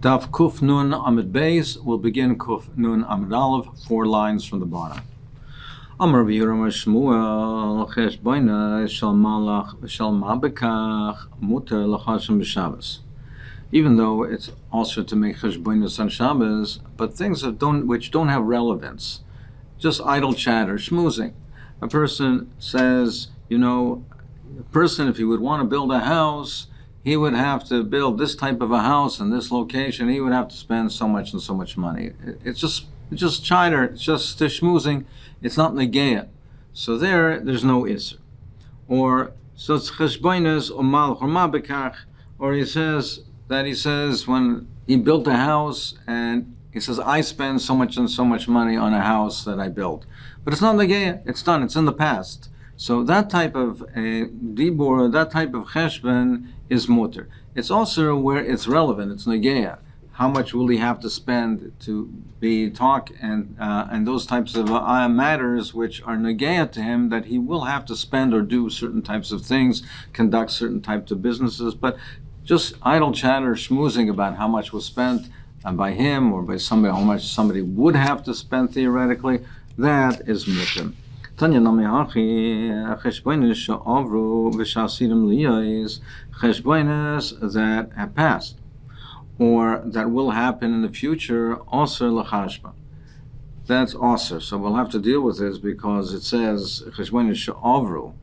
Daf Kuf Nun Amud Beis will begin Kuf Nun Amud Aleph, 4 lines from the bottom. Amar V'Yoram Shmuel Cheshboina Shel Malach Shel Mabekach Muter L'Chashem B'Shabbos. Even though it's also to make Cheshboinus on Shabbos, but things which don't have relevance, just idle chatter, schmoozing. A person says, a person, if he would want to build a house, he would have to build this type of a house in this location. He would have to spend so much and so much money. It's just chatter. It's just schmoozing. It's not negeya. So there's no isser. Or so it's cheshboinus or malach or mabekach. Or he says when he built a house and he says, I spend so much and so much money on a house that I built. But it's not negeya. It's done. It's in the past. So that type of dibur, that type of cheshbon is mutter. It's also where it's relevant. It's negeya. How much will he have to spend to be talk and those types of matters which are negeya to him, that he will have to spend or do certain types of things, conduct certain types of businesses, but just idle chatter, schmoozing about how much was spent by him or by somebody, how much somebody would have to spend theoretically, that is mutter. Tanya Namihachi Cheshboinus Sha'avru V'Shasidim Liyais, Cheshboinus that have passed or that will happen in the future, Aser L'Chashba. That's Aser. So we'll have to deal with this because it says Cheshboinus Sha'avru.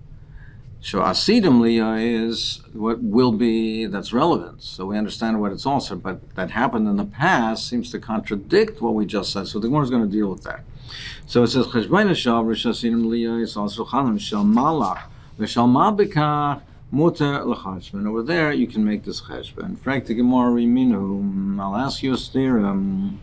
Sha'asidim Liyais is what will be, that's relevant. So we understand what it's Aser, but that happened in the past seems to contradict what we just said. So the Gemara is going to deal with that. So it says Cheshboinus Sha'avru Sha'asidim Liyais also Chalim Shal Malach V'Shal Mabekach Muter L'Chashbon. Over there, you can make this cheshbon. Frag the Gemara Riminu. I'll ask you a theorem.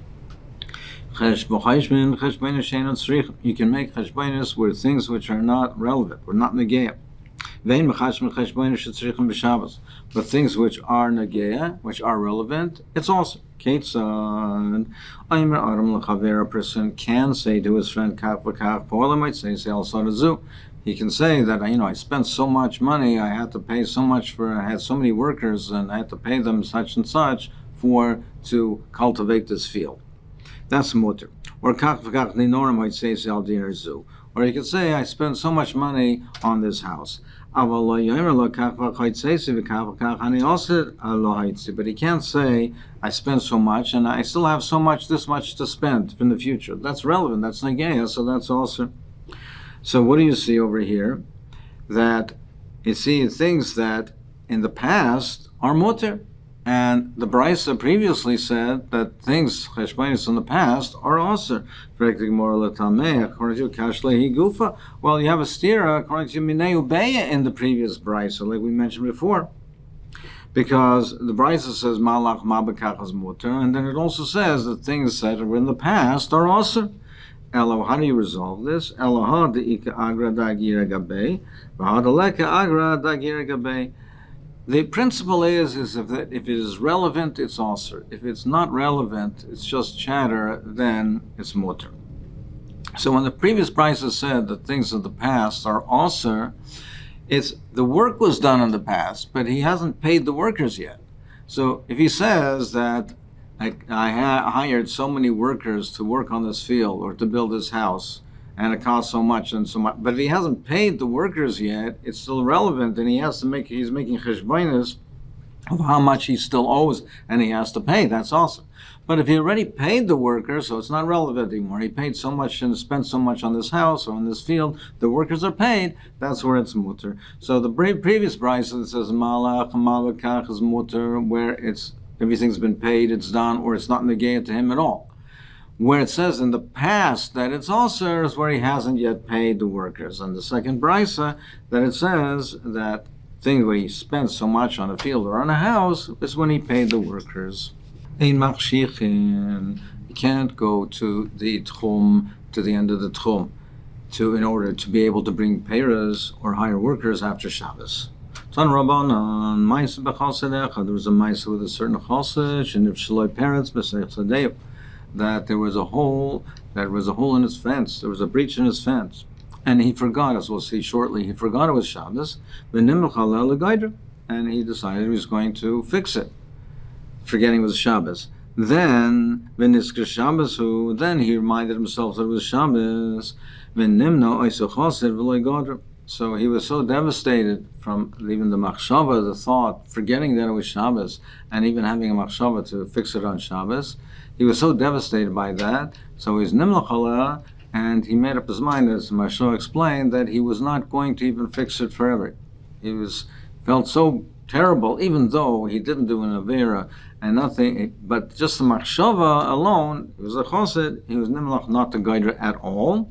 Cheshbon She'enon Tzrich. You can make cheshbonis with things which are not relevant, or not negeya. Vein Mechashbon Cheshbonis She'tzrichim B'Shabbos. But things which are negeya, which are relevant, it's also. Ketzad. Aymer Adam L'Chaver. A person can say to his friend Kach V'Kach. Paula might say Al Sadazu. He can say that, I spent so much money, I had to pay so much I had so many workers, and I had to pay them such and such to cultivate this field. That's mutter. Or kach v'kach ninorim might say al dinar zu. Or he could say, I spent so much money on this house. But he can't say, I spent so much, and I still have this much to spend in the future. That's relevant, that's negeya, so that's also. So what do you see over here? That you see things that in the past are mutter. And the Brisa previously said that things, cheshbonis in the past, are also. Well, you have a stira according to Minei Ubeya in the previous Brisa, like we mentioned before. Because the Brisa says Malach Mabekach is mutter, and then it also says that things that are in the past are also. Elo, how do you resolve this? Eloha de'ika agra da'gira gabei, v'hadaleka agra da'gira gabei. The principle is if it is relevant, it's also. If it's not relevant, it's just chatter, then it's mutter. So when the previous Brisa said that things of the past are also, it's the work was done in the past, but he hasn't paid the workers yet. So if he says that I hired so many workers to work on this field or to build this house, and it costs so much and so much. But if he hasn't paid the workers yet, it's still relevant, and he's making cheshbonis of how much he still owes, and he has to pay. That's awesome. But if he already paid the workers, so it's not relevant anymore. He paid so much and spent so much on this house or on this field, the workers are paid, that's where it's mutter. So the previous Brisa that says malach, mabekach is mutter, where everything's been paid, it's done, or it's not negeya to him at all. Where it says in the past that it's also is where he hasn't yet paid the workers. And the second brisa that it says that thing where he spent so much on a field or on a house is when he paid the workers. Ein machshichin, you can't go to the tchum, to the end of the tchum, in order to be able to bring peiros or hire workers after Shabbos. Tan Rabbanan, Maisa b'chalsedecha, there was a Maisa with a certain chalsed, and if shaloi parents b'seich that there was a hole in his fence, there was a breach in his fence, and he forgot, as we'll see shortly, he forgot it was Shabbos, and he decided he was going to fix it, forgetting it was Shabbos. Then, v'niskar Shabbasu, then he reminded himself that it was Shabbos. V'nimno oisu chosid v'loy godr. So he was so devastated from even the machshava, the thought, forgetting that it was Shabbos, and even having a machshava to fix it on Shabbos. He was so devastated by that, so he's nimlach aleh, and he made up his mind, as Marsha explained, that he was not going to even fix it forever. He felt so terrible, even though he didn't do an avera and nothing, but just the machshava alone, he was a chosid, he was nimlach not to guide at all.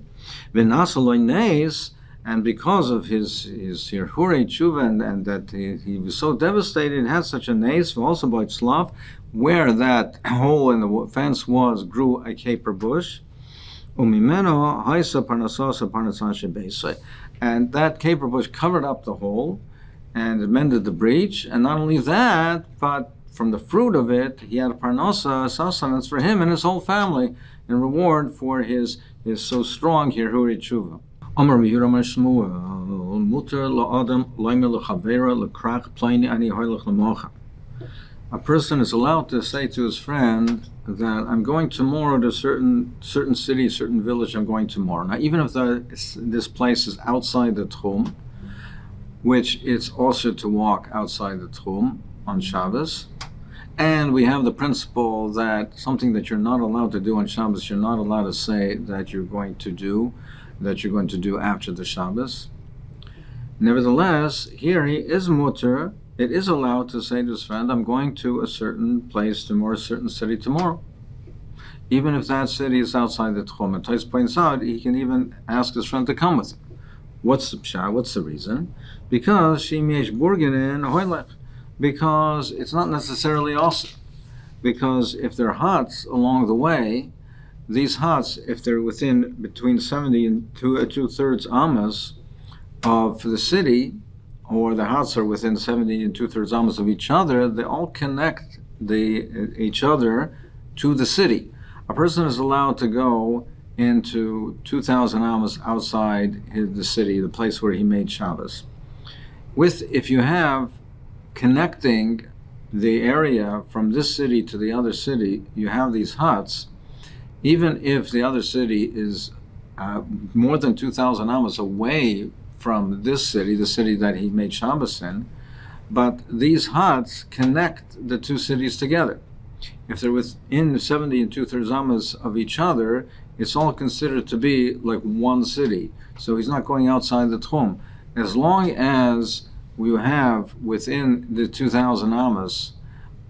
And because of his hirhurei tshuva and that he was so devastated, had such a nace, also by tzlaf, where that hole in the fence grew a caper bush. Umimeno haisa parnasosa parnasan shebeisai, and that caper bush covered up the hole and it mended the breach. And not only that, but from the fruit of it, he had a parnasa, sustenance for him and his whole family in reward for his so strong hirhurei tshuva. Amar Yomi Masechet muter la'adam loyme lechavera lekrach pleini ani hoylech lemocha. A person is allowed to say to his friend that I'm going tomorrow to certain city, certain village. I'm going tomorrow. Now, even if this place is outside the tchum, which it's also to walk outside the tchum on Shabbos, and we have the principle that something that you're not allowed to do on Shabbos, you're not allowed to say that you're going to do after the Shabbos. Nevertheless, here he is mutter. It is allowed to say to his friend, I'm going to a certain place tomorrow, a certain city tomorrow. Even if that city is outside the Tchum. And Tais points out, he can even ask his friend to come with him. What's the pshat? What's the reason? Because because it's not necessarily also. Because if there are huts along the way, these huts, if they're within between 70 and two-thirds amas of the city, or the huts are within 70 and two-thirds amas of each other, they all connect each other to the city. A person is allowed to go into 2,000 amas outside the city, the place where he made Shabbos. If you have connecting the area from this city to the other city, you have these huts. Even if the other city is more than 2,000 amas away from this city, the city that he made Shabbos in, but these huts connect the two cities together. If they're within 70 and two-thirds amas of each other, it's all considered to be like one city. So he's not going outside the tchum. As long as you have within the 2,000 amas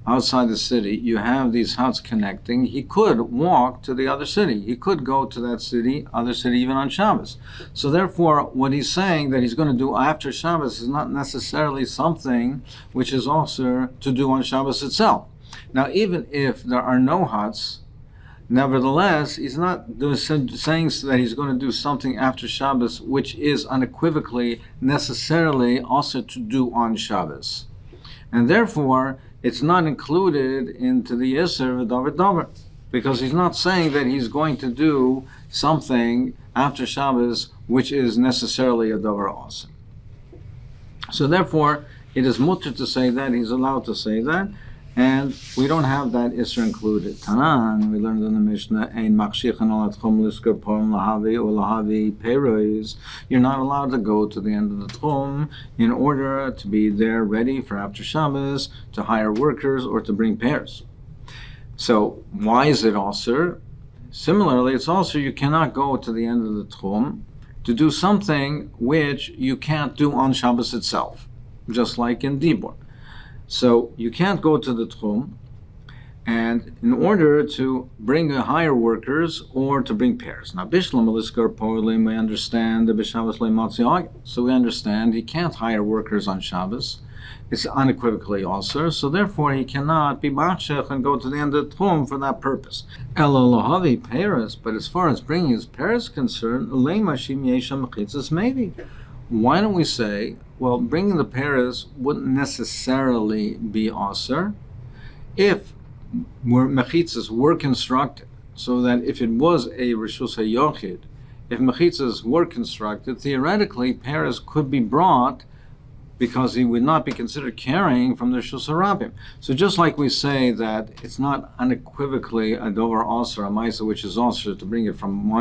outside the city, you have these huts connecting, he could walk to the other city. He could go to that other city even on Shabbos. So therefore, what he's saying that he's going to do after Shabbos is not necessarily something which is also to do on Shabbos itself. Now, even if there are no huts, nevertheless, he's not saying that he's going to do something after Shabbos which is unequivocally necessarily also to do on Shabbos. And therefore, it's not included into the Yisr Dovid Dover, because he's not saying that he's going to do something after Shabbos which is necessarily a Dover also. So therefore, it is mutter to say that, he's allowed to say that, and we don't have that Isra included. Tanan, we learned in the Mishnah, Ein Machshichan al Tchum Lisker Porim Lahavi or Lahavi Perois. You're not allowed to go to the end of the Tchum in order to be there ready for after Shabbos, to hire workers, or to bring pears. So why is it also? Similarly, it's also you cannot go to the end of the Tchum to do something which you can't do on Shabbos itself, just like in Dibor. So you can't go to the Tchum, and in order to bring hire workers or to bring pairs. Now, Bishlam Eliskar Poelim, we understand the Bishabbos Lematzi. So we understand he can't hire workers on Shabbos. It's unequivocally also. So therefore, he cannot be Machshech and go to the end of the Tchum for that purpose. Elolahavi Paris, but as far as bringing his pairs concerned, Leimashim Yesham Mechitzas maybe. Why don't we say, well, bringing the pears wouldn't necessarily be aser if mechitzas were constructed, so that if it was a reshus hayochid, if mechitzas were constructed, theoretically pears could be brought because he would not be considered carrying from the Rishus Harabim. So just like we say that it's not unequivocally a dover also a maisa which is also to bring it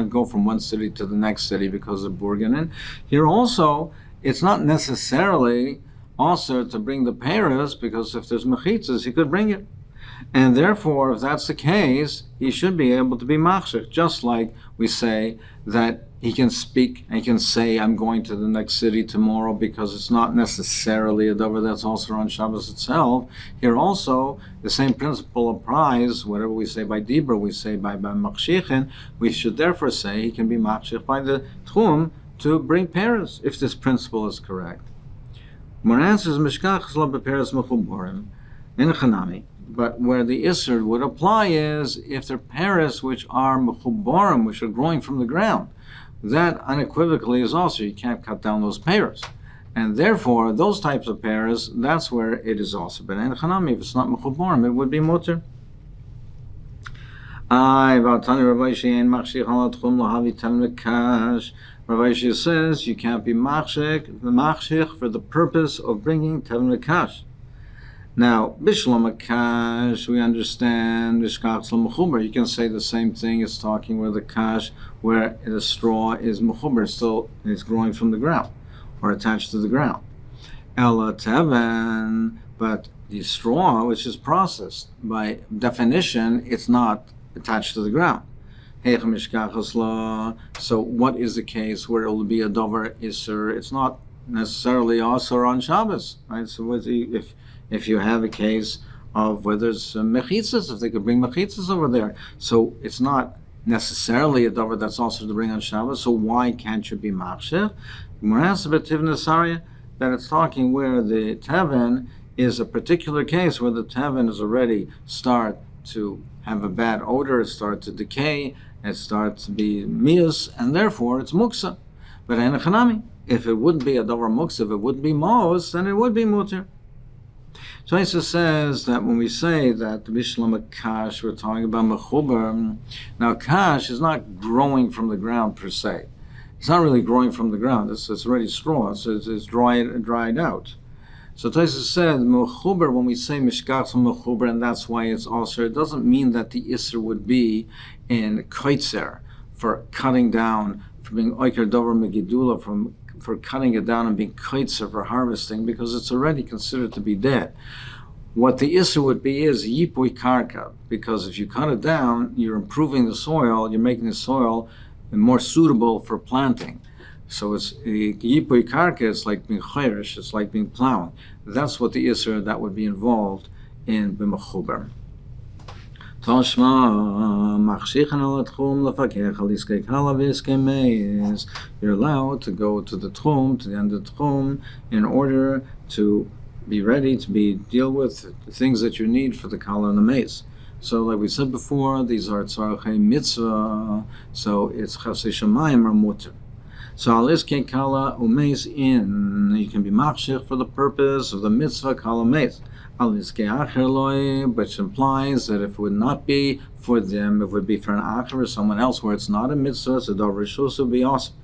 go from one city to the next city because of burgenin. Here also, it's not necessarily also to bring the peiros, because if there's mechitzas, he could bring it. And therefore, if that's the case, he should be able to be machshir, just like we say that he can speak and he can say, I'm going to the next city tomorrow, because it's not necessarily a dover that's also on Shabbos itself. Here also, the same principle applies. Whatever we say by dibra, we say by machshichin. We should therefore say he can be machshir by the tchum to bring peiros, if this principle is correct. More answers mishkach lo beperes mechuborim in chanami. But where the isser would apply is if they're peiros which are mechuborim, which are growing from the ground. That unequivocally is also, you can't cut down those peiros. And therefore, those types of peiros, that's where it is also. But in chanami, if it's not mechuborim, it would be mutter. Rav Ashi says you can't be machshich for the purpose of bringing tevin lekash. Now, bishlam akash, we understand mishkach l'mechuber. You can say the same thing as talking where the kash, where the straw is mechuber, still is growing from the ground or attached to the ground. Ela tevin, but the straw, which is processed, by definition, it's not attached to the ground. So what is the case where it will be a dover iser? It's not necessarily also on Shabbos, right? So if you have a case of whether it's mechitzas, if they could bring mechitzas over there, so it's not necessarily a dover that's also to bring on Shabbos. So why can't you be machshir? That it's talking where the tevin is a particular case where the tevin is already start to have a bad odor, it starts to decay, it starts to be mius, and therefore it's muksa. But in a chanami, if it wouldn't be a dover muksa, if it wouldn't be mos, then it would be mutter. So Isa says that when we say that the bishlam kash, we're talking about mechuber. Now kash is not growing from the ground per se. It's not really growing from the ground. It's already straw. It's dried out. So Tosfos said mechuber, when we say mishkach mechuber, and that's why it's also, it doesn't mean that the isser would be in kaitzer for cutting down, for being oiker dover megidula, for cutting it down and being kaitzer for harvesting, because it's already considered to be dead. What the isser would be is yipui karka, because if you cut it down, you're improving the soil, you're making the soil more suitable for planting. So it's yipui karka, it's like being chayrish, it's like being plowing. That's what the isser that would be involved in b'mechuber. You're allowed to go to the tchum, to the end of the tchum, in order to be ready to deal with the things that you need for the kala and the maze. So, like we said before, these are tzarchei mitzvah, so it's chasei shamayim or mutter. So al iskei kala umeis in, you can be machshich for the purpose of the mitzvah kala meis. Al iskei acher loy, which implies that if it would not be for them, it would be for an acher or someone else, where it's not a mitzvah, it's a davar rishus, would be awesome.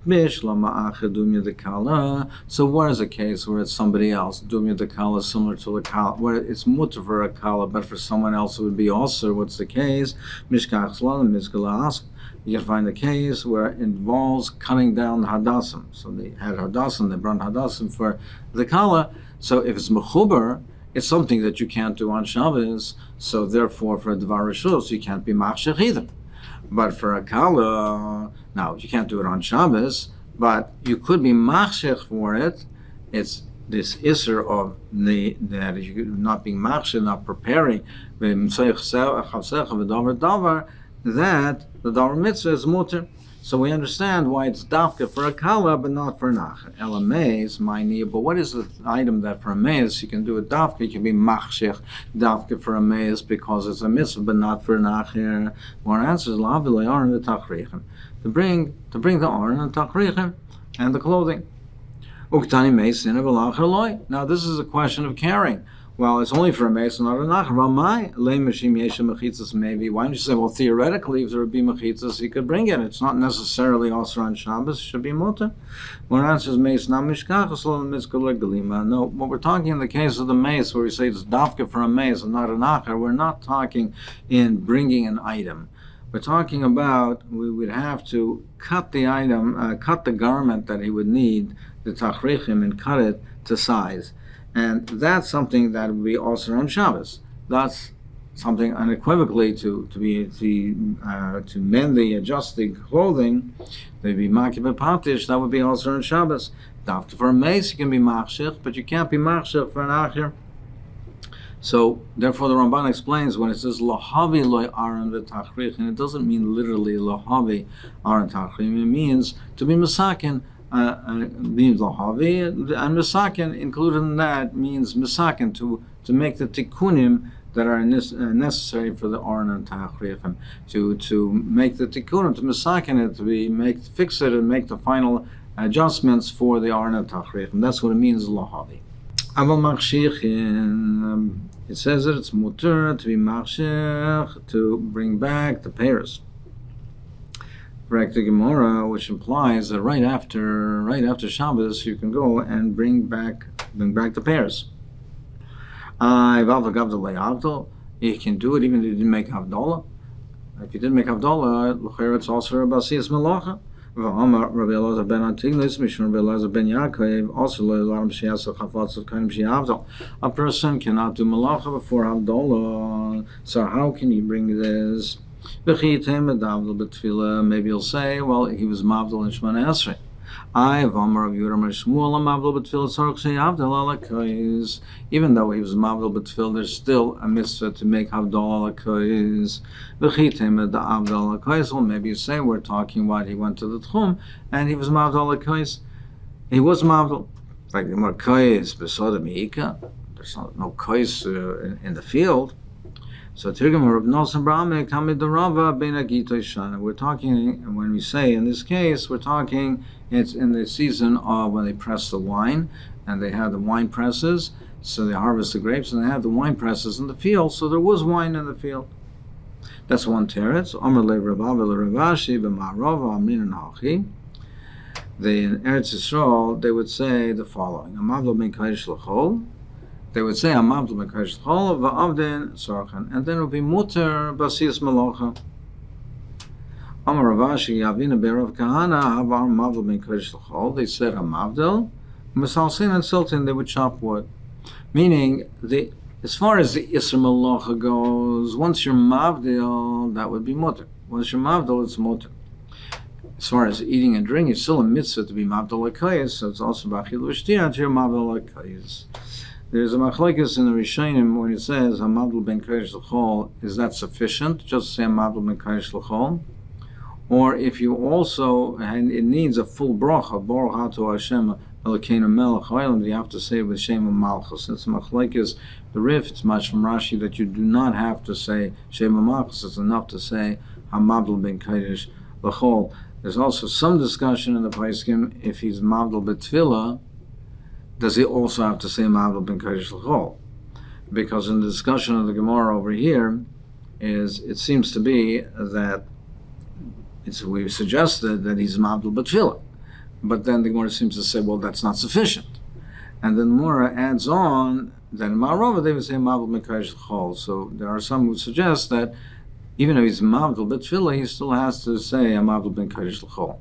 Bishlama acher dumya de kala. So where is a case where it's somebody else? Dumya de kala, similar to the kala, where it's mutter for a kala, but for someone else it would be also. What's the case? Mishkach slalom mizgala ask. You can find a case where it involves cutting down the hadassim. So they had hadassim, they brought hadassim for the kala. So if it's mechuber, it's something that you can't do on Shabbos. So therefore, for a devar rishus, you can't be machshech either. But for a kala, now you can't do it on Shabbos, but you could be machshech for it. It's this isser of that you're not being machshech, not preparing, that the davar mitzvah is mutter. So we understand why it's dafka for a kala, but not for an acher. Ela meiz, my nia. But what is the item that for a meiz you can do a dafka? You can be machshech dafka for a meiz because it's a mitzvah, but not for an acher. More answers lavilei aron v'tachrichem, to bring the aron and tachrichem and the clothing. Uktani meiz sinav alacher loy. Now this is a question of carrying. Well, it's only for a mace, not a nachar. Maybe. Why don't you say, well, theoretically, if there would be mechitzas, he could bring it. It's not necessarily also on Shabbos. It should be mutter. One answers mace not mishkachas galima. No, what we're talking in the case of the mace, where we say it's dafka for a mace and not a nachar, we're not talking in bringing an item. We're talking about we would have to cut the item, cut the garment that he would need, the tachrichim, and cut it to size. And that's something that would be also on Shabbos. That's something unequivocally to mend adjust the clothing. They'd be makib patish. That would be also on Shabbos. After for a mace, you can be machshich, but you can't be machshich for an achir. So therefore, the Ramban explains when it says lohavi loy aron v'tachrich, and it doesn't mean literally lohavi aron tachrich. It means to be masakin. Means lahavi, and misakin included in that means misakin to make the tikkunim that are necessary for the aron and tachrichem, to make the tikkunim, to misakin it, fix it and make the final adjustments for the aron and tachrichem. That's what it means lahavi. Aval machshichin, it says that it's mutter to be machshich, to bring back the pairs. Correct the Gemara, which implies that right after Shabbos you can go and bring back the pairs. You can do it even if you didn't make Havdalah. If you didn't make Havdalah, it's also a Basiyas Malacha. Rabbi Elazar ben Antiglis, Mishon Rabbi Elazar ben Yaakov, also a person cannot do Malacha before Havdalah. So how can you bring this? Maybe you'll say, well, he was mavdal in Shemona Esrei. Even though he was mavdal b'tfil, there's still a mitzvah to make havdal alakois. Well, maybe you say we're talking about he went to the tchum and he was mavdal alakois. He was mavdal. Like the more kois besoda miika. There's no kois in the field. So we're talking, when we say in this case, we're talking it's in the season of when they press the wine, and they have the wine presses, so they harvest the grapes, and they have the wine presses in the field, so there was wine in the field. That's one teretz. In Eretz Yisrael, they would say the following. They would say, and then it would be muter basiyas malacha. They said hamavdel, misalsin and sultan, they would chop wood. Meaning, as far as the isra malacha goes, once you're mavdel, that would be muter. Once you're mavdel, it's muter. As far as eating and drinking, it's still a mitzvah to be mavdel l'kayis, so it's also b'achil v'shtia to your mavdel l'kayis. There's a machlekes in the Rishonim when it says Hamavdel ben Kodesh l'chol. Is that sufficient? Just say Hamavdel ben Kodesh l'chol, or if you also, and it needs a full bracha, Baruch Ato Hashem Elokeinu Melech Haolam, you have to say it with Shem Malchus. It's machlekes the Rif. It's much from Rashi that you do not have to say Shem Malchus. It's enough to say Hamavdel ben Kodesh l'chol. There's also some discussion in the Paiskim if he's Mavdel b'tfilah. Does he also have to say Mavdel ben Kodesh l'chol? Because in the discussion of the Gemara over here, it seems to be that we suggested that he's Mavdel b'tfilah, but then the Gemara seems to say, well, that's not sufficient, and then the Gemara adds on that in Ma'arova they would say Mavdel ben Kodesh l'chol. So there are some who suggest that even if he's Mavdel b'tfilah, he still has to say Mavdel ben Kodesh l'chol.